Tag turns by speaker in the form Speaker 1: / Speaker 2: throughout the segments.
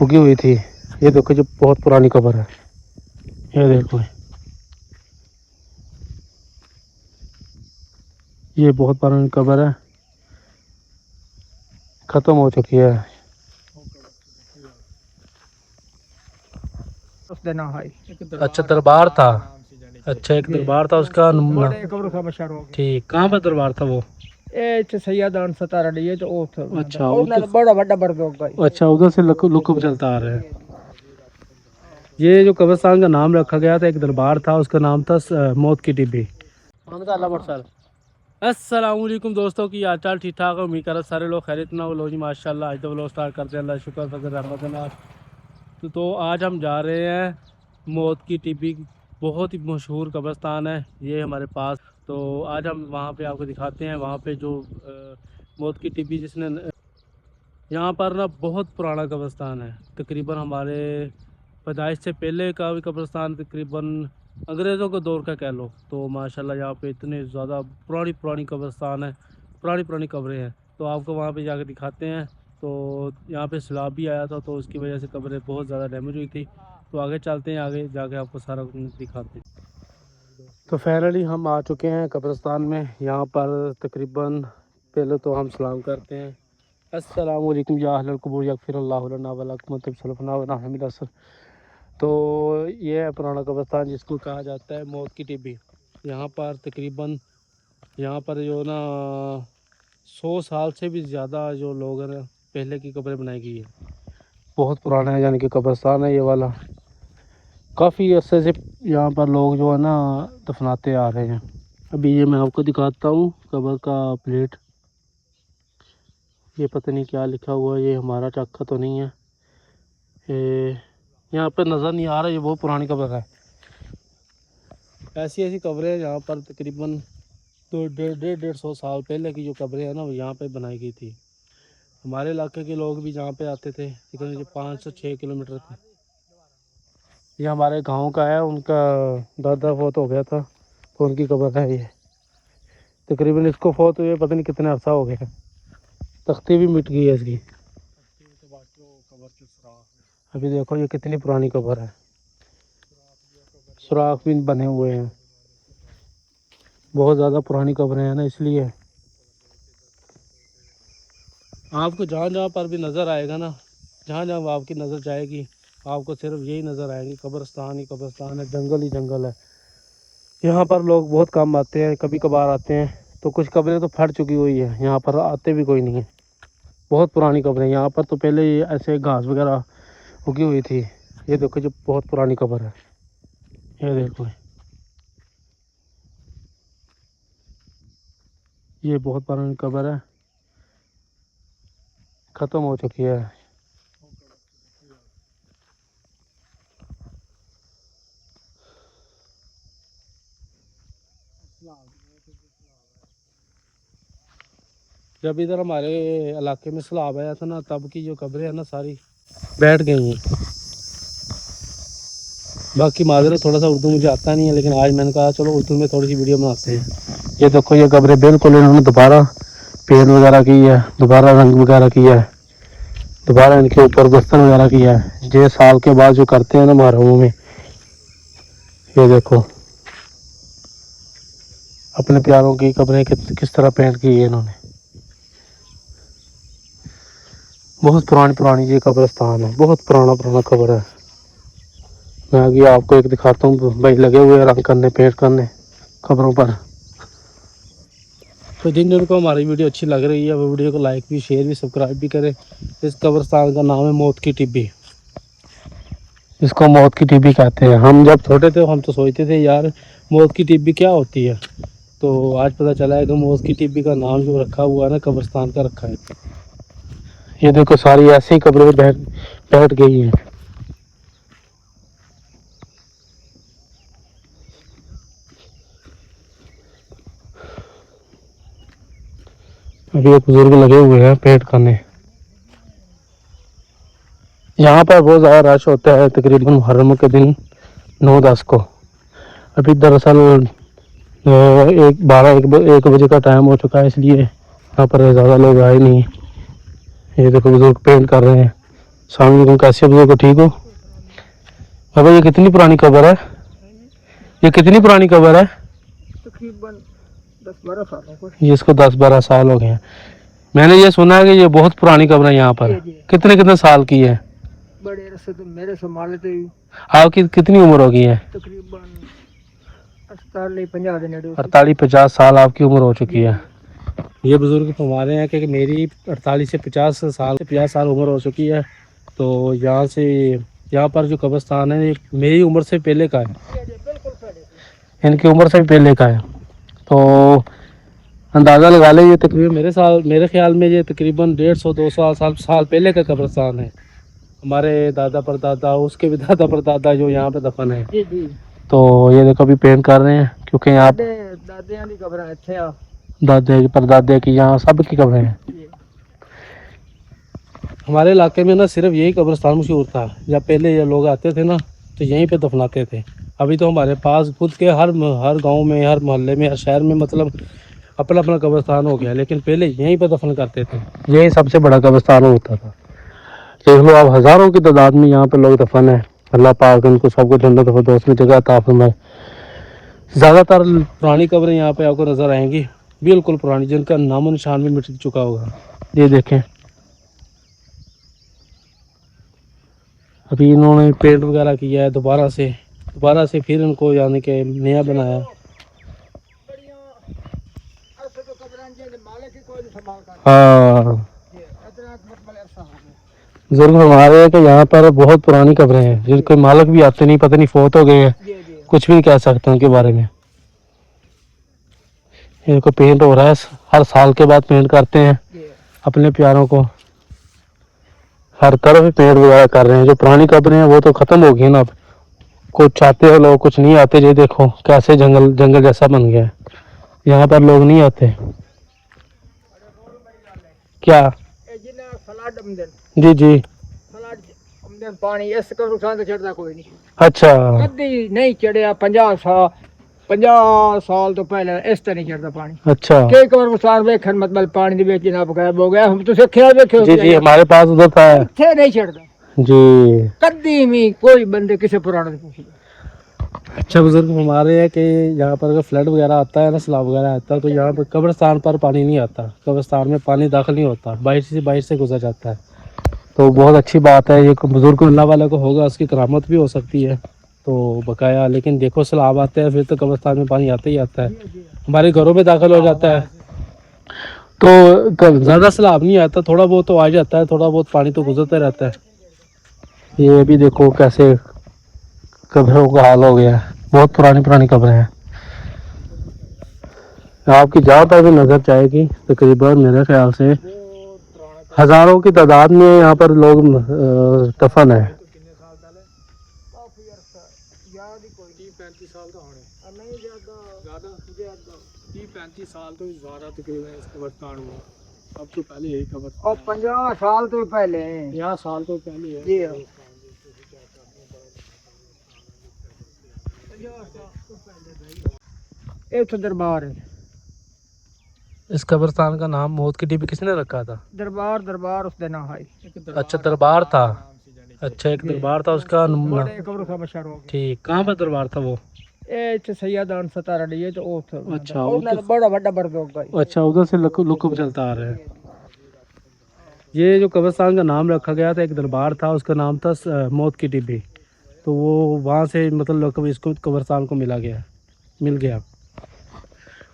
Speaker 1: उगी हुई थी। ये देखो जो बहुत पुरानी कब्र है, ये देखो ये बहुत पुरानी कब्र है, ख़त्म हो चुकी है। अच्छा दरबार था, अच्छा एक दरबार था उसका ठीक। कहाँ पर दरबार था वो? अच्छा
Speaker 2: बड़ा बड़ा बरगद।
Speaker 1: अच्छा उधर से लुक चलता आ रहा है। ये जो कब्रिस्तान का नाम रखा गया था, एक दरबार था, उसका नाम था मौत की टिब्बी। अस्सलाम वालेकुम दोस्तों, की हाल चाल ठीक ठाक है। उम्मीद कर सारे लोग खैरियत ना लो जी माशाल्लाह। आज तो व्लॉग स्टार्ट करते हैं, अल्लाह शुक्र फजल रहमत नाथ। तो आज हम जा रहे हैं मौत की टिब्बी, बहुत ही मशहूर कब्रिस्तान है ये हमारे पास। तो आज हम वहाँ पे आपको दिखाते हैं, वहाँ पे जो मौत की टिब्बी जिसने यहाँ पर ना बहुत पुराना कब्रिस्तान है, तकरीबन हमारे पैदाइश से पहले का भी कब्रिस्तान, तकरीबन अंग्रेज़ों के दौर का कह लो। तो माशाल्लाह यहाँ पे इतने ज़्यादा पुरानी पुरानी कब्रिस्तान है, पुरानी पुरानी कब्रें हैं। तो आपको वहाँ पे जाकर दिखाते हैं। तो यहाँ पे सैलाब भी आया था, तो उसकी वजह से कब्रें बहुत ज़्यादा डैमेज हुई थी। तो आगे चलते हैं, आगे जाके आपको सारा कुछ दिखाते हैं। तो फाइनली हम आ चुके हैं कब्रिस्तान में। यहाँ पर तकरीबन पहले तो हम सलाम करते हैं, अस्सलाम वालेकुम या अहलल क़ुबूर यग़फ़िरुल्लाहु लना व लकुम तबसलफ़ना व नहमिल असर। तो ये है पुराना कब्रिस्तान जिसको कहा जाता है मौत की टिब्बी। यहाँ पर तकरीबन यहाँ पर जो ना 100 साल से भी ज़्यादा जो लोग हैं पहले की कब्रें बनाई गई है। बहुत पुराना है, यानी कि कब्रिस्तान है ये वाला। काफ़ी अरसे से यहाँ पर लोग जो है ना दफनाते आ रहे हैं। अभी ये मैं आपको दिखाता हूँ कब्र का प्लेट। ये पता नहीं क्या लिखा हुआ है, ये हमारा चक्का तो नहीं है। यहाँ पर नज़र नहीं आ रहा, ये बहुत पुरानी कब्र है। ऐसी ऐसी कब्रें यहाँ पर तकरीबन तो 150 साल पहले की जो कब्रें हैं ना वो यहाँ पे बनाई गई थी। हमारे इलाके के लोग भी यहाँ पे आते थे, लेकिन ये 5 से 6 किलोमीटर थे। ये हमारे गांव का है, उनका दादा फौत हो गया था तो उनकी कब्र है ये। तकरीबन इसको फौत हुए पता नहीं कितने अर्सा हो गया, तख्ती भी मिट गई है इसकी। अभी देखो ये कितनी पुरानी कब्र है, सुराख भी बने हुए हैं। बहुत ज़्यादा पुरानी कब्रें हैं ना, इसलिए आपको जहाँ जहाँ पर भी नज़र आएगा ना, जहाँ जहाँ आपकी नज़र जाएगी आपको सिर्फ यही नज़र आएगी, कब्रिस्तान ही कब्रिस्तान है, जंगल ही जंगल है। यहाँ पर लोग बहुत कम आते हैं, कभी कभार आते हैं। तो कुछ कब्रें तो फट चुकी हुई है, यहाँ पर आते भी कोई नहीं है। बहुत पुरानी कब्रें। यहाँ पर तो पहले ये ऐसे घास वगैरह उगी हुई थी। ये देखो जो बहुत पुरानी कब्र है, ये देखो ये बहुत पुरानी कब्र है, ख़त्म हो चुकी है। जब इधर हमारे इलाके में सैलाब आया था ना, तब की जो कब्रें हैं ना सारी बैठ गई हैं। बाकी माजरत थोड़ा सा उर्दू मुझे आता नहीं है, लेकिन आज मैंने कहा चलो उर्दू में थोड़ी सी वीडियो बनाते हैं। ये देखो ये कब्रें बिल्कुल इन्होंने दोबारा पेंट वगैरह की है, दोबारा रंग वगैरह किया है, दोबारा इनके ऊपर दस्तन वगैरह किया है। ये साल के बाद जो करते हैं ना मुहर्रम में, ये देखो अपने प्यारों की कब्रें किस तरह पेंट की है इन्होंने। बहुत पुरानी पुरानी ये कब्रिस्तान है, बहुत पुराना पुराना कब्र है। मैं आगे आपको एक दिखाता हूँ, भाई लगे हुए हैं रंग करने, पेंट करने कब्रों पर। तो जिन जिनको हमारी वीडियो अच्छी लग रही है वो वीडियो को लाइक भी, शेयर भी, सब्सक्राइब भी करें। इस कब्रिस्तान का नाम है मौत की टिब्बी। इसको मौत की टिब्बी कहते हैं। हम जब छोटे थे हम तो सोचते थे यार मौत की टिब्बी क्या होती है, तो आज पता चला है कि मौत की टिब्बी का नाम जो रखा हुआ है ना कब्रिस्तान का रखा है। ये देखो सारी ऐसी कब्रें बैठ गई हैं। अभी एक बुजुर्ग लगे हुए हैं पेंट करने। यहाँ पर बहुत ज़्यादा रश होता है तकरीबन मुहर्रम के दिन 9-10 को। अभी दरअसल 1 बजे का टाइम हो चुका है, इसलिए यहाँ पर ज़्यादा लोग आए नहीं। ये देखो बुजुर्ग पेंट कर रहे हैं, अस्सलाम वालेकुम, कैसे हो बुजुर्ग, ठीक हो? बाबा ये कितनी पुरानी कब्र है? ये कितनी पुरानी कब्र है?
Speaker 2: तकरीबन 10-12 सालों को।
Speaker 1: ये इसको 10-12 साल हो गए हैं। मैंने ये सुना है कि ये बहुत पुरानी कब्र है यहाँ पर।
Speaker 2: जी।
Speaker 1: कितने कितने साल की है?
Speaker 2: बड़े अरसे तो मेरे संभाले थे
Speaker 1: आपकी कितनी उम्र हो गई है?
Speaker 2: तकरीबन 48-50 दिन
Speaker 1: 48-50 साल आपकी उम्र हो चुकी है। ये बुजुर्ग फरमा रहे हैं कि मेरी 48 से 50 साल उम्र हो चुकी है। तो यहाँ से यहाँ पर जो कब्रिस्तान है ये मेरी उम्र से पहले का है,
Speaker 2: बिल्कुल पहले।
Speaker 1: इनकी उम्र से भी पहले का है। तो अंदाज़ा लगा ले, ये तकरीबन मेरे ख्याल में ये तकरीबन 150-200 साल पहले का कब्रिस्तान है। हमारे दादा परदादा, उसके भी दादा परदादा जो यहाँ पे दफन है।
Speaker 2: जी जी।
Speaker 1: तो ये देखो अभी पेंट कर रहे हैं क्योंकि यहाँ
Speaker 2: दादियां दी कब्र इत्थे आ।
Speaker 1: दादे परदादे की यहाँ सब की कब्रें हैं। हमारे इलाके में ना सिर्फ यही कब्रिस्तान मशहूर था। जब पहले ये लोग आते थे ना तो यहीं पे दफनाते थे। अभी तो हमारे पास खुद के हर गांव में, हर मोहल्ले में, हर शहर में मतलब अपना अपना कब्रिस्तान हो गया, लेकिन पहले यहीं पे दफन करते थे। यही सबसे बड़ा कब्रिस्तान होता था। देख लो आप, हज़ारों की तादाद में यहाँ पे लोग दफन है। अल्लाह पाक उनको सबको जन्नत फिरदौस में जगह अता फरमाए। ज़्यादातर पुरानी कब्रें यहाँ पे आपको नज़र आएंगी, बिल्कुल पुरानी, जिनका नामो निशान भी मिट चुका होगा। ये देखें, अभी इन्होंने पेंट वगैरह किया है दोबारा से फिर इनको यानी कि नया बनाया। हाँ, बुजुर्ग हमारे हैं कि यहाँ पर बहुत पुरानी कब्रें हैं जिनके मालिक भी आते नहीं, पता नहीं फोत हो गए हैं, कुछ भी नहीं कह सकते उनके बारे में। इनको पेंट हो रहा है, हर साल के बाद पेंट करते हैं अपने प्यारों को। हर तरफ पेंट वगैरह कर रहे हैं। जो पुरानी कब्रें हैं वो तो ख़त्म हो गई ना, अब कुछ आते हैं लोग, कुछ नहीं आते। ये देखो कैसे जंगल जंगल जैसा बन गया है, यहाँ पर लोग नहीं आते। क्या? जी जी।
Speaker 2: पानी इस कब्रिस्तान से चढ़ता कोई नहीं।
Speaker 1: अच्छा,
Speaker 2: कभी नहीं चढ़िया। 50 साल तो पहले इस तरह नहीं चढ़ता पानी।
Speaker 1: अच्छा
Speaker 2: कई कब्रिस्तान वेखन मतलब पानी दे विच जनाब गायब हो गया। हम तो सिक्ख्या वेखे
Speaker 1: जी जी, हमारे पास उधर था
Speaker 2: इत्थे नहीं चढ़ता
Speaker 1: जी।
Speaker 2: कभी भी कोई बंदे किसी पुराने से पूछ लो।
Speaker 1: अच्छा बुजुर्ग हमारे है कि यहाँ पर अगर फ्लड वगैरह आता है ना, सैलाब वगैरह आता है, तो यहाँ पर कब्रिस्तान पर पानी नहीं आता। कब्रिस्तान में पानी दाखिल नहीं होता, बाहर से गुजर जाता है। तो बहुत अच्छी बात है। ये बुजुर्ग अल्लाह वाला को होगा, उसकी करामत भी हो सकती है तो बकाया। लेकिन देखो सैलाब आते हैं फिर तो कब्रिस्तान में पानी आता ही आता है, हमारे घरों में दाखिल हो जाता है। तो ज़्यादा सैलाब नहीं आता, थोड़ा बहुत तो आ जाता है, थोड़ा बहुत पानी तो गुजरता रहता है। ये भी देखो कैसे कब्रों का हाल हो गया है, बहुत पुरानी पुरानी कब्रें हैं। आपकी जहाँ पर भी नज़र जाएगी तकरीबन मेरे ख्याल से हज़ारों की तादाद में यहाँ पर लोग दफन है।
Speaker 2: 30-35 साल तो ज़्यादा तकरीबन इस कब्रिस्तान में। अब तो पहले यही कब्रिस्तान और 50 साल तो पहले 50 साल तो पहले है। जी हाँ। एक तो दरबार है।
Speaker 1: इस कब्रिस्तान का नाम मौत की टिब्बी किसने रखा था?
Speaker 2: दरबार उसका नाम है।
Speaker 1: अच्छा दरबार था। अच्छा एक दरबार था उसका ठीक। कहाँ पर दरबार था वो?
Speaker 2: सैयदान सतारा डी तो
Speaker 1: अच्छा
Speaker 2: बड़ा बड़ा बरदोग।
Speaker 1: अच्छा उधर से लुक चलता आ रहा है। ये जो कब्रिस्तान का नाम रखा गया था, एक दरबार था उसका नाम था मौत की टिब्बी। तो वो वहाँ से मतलब इसको कब्रिस्तान को मिल गया।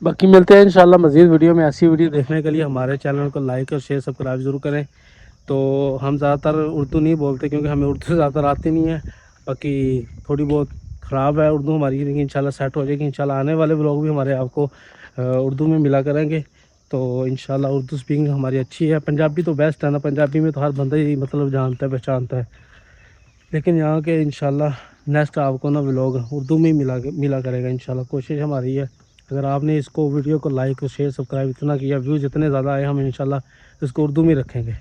Speaker 1: बाकी मिलते हैं इंशाल्लाह मज़ीद वीडियो में। ऐसी वीडियो देखने के लिए हमारे चैनल को लाइक और शेयर सब्सक्राइब ज़रूर करें। तो हम ज़्यादातर उर्दू नहीं बोलते क्योंकि हमें उर्दू ज़्यादातर आती नहीं है। बाकी थोड़ी बहुत ख़राब है उर्दू हमारी, लेकिन इंशाल्लाह सेट हो जाएगी। इंशाल्लाह आने वाले व्लॉग भी हमारे आपको उर्दू में मिला करेंगे। तो इंशाल्लाह उर्दू स्पीकिंग हमारी अच्छी है। पंजाबी तो बेस्ट है ना, पंजाबी में तो हर बंदा ही मतलब जानता है, पहचानता है। लेकिन यहाँ के इंशाल्लाह नेक्स्ट आपको ना व्लॉग उर्दू में ही मिला करेगा इंशाल्लाह। कोशिश हमारी है, अगर आपने इसको वीडियो को लाइक और शेयर सब्सक्राइब इतना किया, व्यूज़ इतने ज़्यादा आए, हम इंशाल्लाह इसको उर्दू में रखेंगे।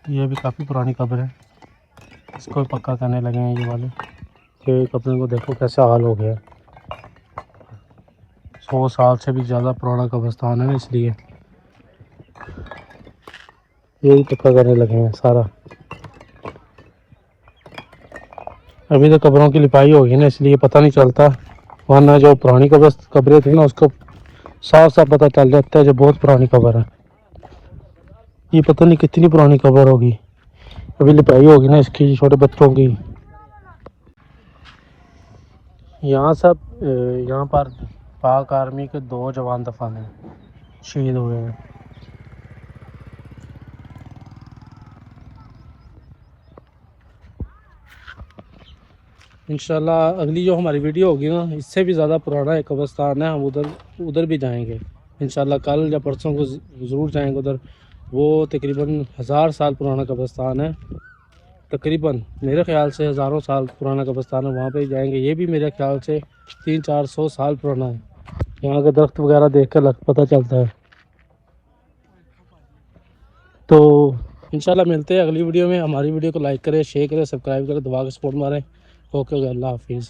Speaker 1: ये भी काफ़ी पुरानी कब्र है, इसको भी पक्का करने लगे हैं ये वाले। कि कब्र को देखो कैसा हाल हो गया है। 100 साल से भी ज़्यादा पुराना कब्रिस्तान है ना, इसलिए ये भी पक्का करने लगे हैं सारा। अभी तो कब्रों की लिपाई होगी ना, इसलिए पता नहीं चलता, वरना जो पुरानी कब्रें थी ना उसको साफ साफ पता चल जाता है जो बहुत पुरानी कब्र है। ये पता नहीं कितनी पुरानी कब्र होगी, अभी लिपाई होगी ना इसकी छोटे बच्चों की। यहाँ पर पाक आर्मी के 2 जवान दफन हैं, शहीद हुए हैं। इंशाल्लाह अगली जो हमारी वीडियो होगी ना, इससे भी ज़्यादा पुराना एक कब्रिस्तान है, हम उधर भी जाएंगे इंशाल्लाह। कल या परसों को ज़रूर जाएंगे उधर। वो तकरीबन 1000 साल पुराना कब्रिस्तान है, तकरीबन मेरे ख्याल से हज़ारों साल पुराना कब्रिस्तान है, वहाँ पे जाएंगे। ये भी मेरे ख्याल से 300-400 साल पुराना है। यहाँ के दरख्त वगैरह देख कर पता चलता है। तो इंशाल्लाह मिलते हैं अगली वीडियो में। हमारी वीडियो को लाइक करें, शेयर करें, सब्सक्राइब करें, दुआ का सपोर्ट मारें। ओके, अल्लाह हाफिज़।